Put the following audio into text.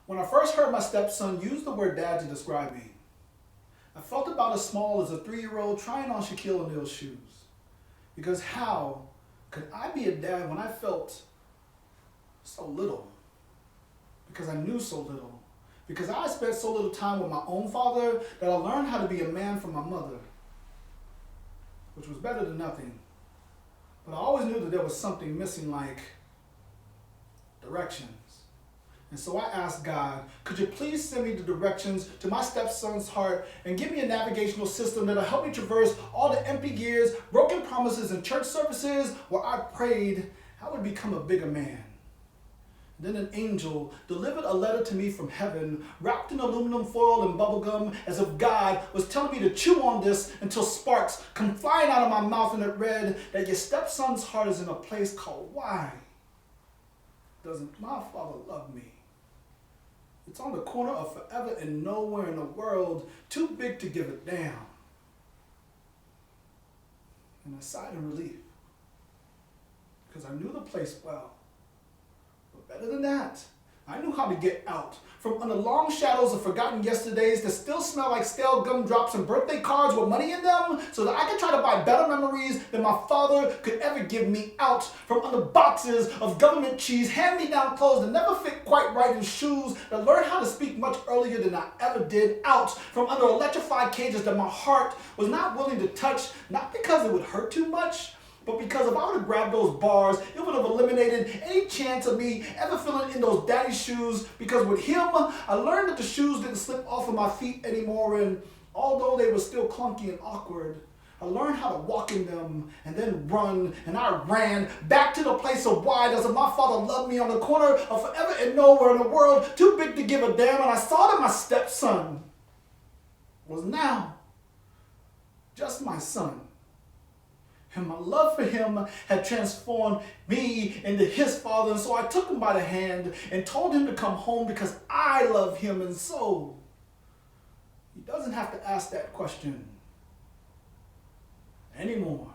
When I first heard my stepson use the word dad to describe me, I felt about as small as a 3-year-old trying on Shaquille O'Neal's shoes. Because how could I be a dad when I felt so little? Because I knew so little. Because I spent so little time with my own father that I learned how to be a man from my mother, which was better than nothing. But I always knew that there was something missing, like directions. And so I asked God, could you please send me the directions to my stepson's heart and give me a navigational system that'll help me traverse all the empty years, broken promises, and church services where I prayed I would become a bigger man. Then an angel delivered a letter to me from heaven, wrapped in aluminum foil and bubblegum, as if God was telling me to chew on this until sparks come flying out of my mouth, and it read that your stepson's heart is in a place called why doesn't my father love me? It's on the corner of forever and nowhere in the world, too big to give it down. And I sighed in relief, because I knew the place well. But better than that, I knew how to get out from under long shadows of forgotten yesterdays that still smell like stale gumdrops and birthday cards with money in them, so that I could try to buy better memories than my father could ever give me, out from under boxes of government cheese, hand-me-down clothes that never fit quite right, and shoes that learned how to speak much earlier than I ever did, out from under electrified cages that my heart was not willing to touch, not because it would hurt too much, but because if I would have grabbed those bars, it would have eliminated any chance of me ever feeling in those daddy shoes, because with him, I learned that the shoes didn't slip off of my feet anymore, and although they were still clunky and awkward, I learned how to walk in them and then run, and I ran back to the place of why does my father love me, on the corner of forever and nowhere in the world, too big to give a damn, and I saw that my stepson was now just my son. And my love for him had transformed me into his father. And so I took him by the hand and told him to come home because I love him. And so he doesn't have to ask that question anymore.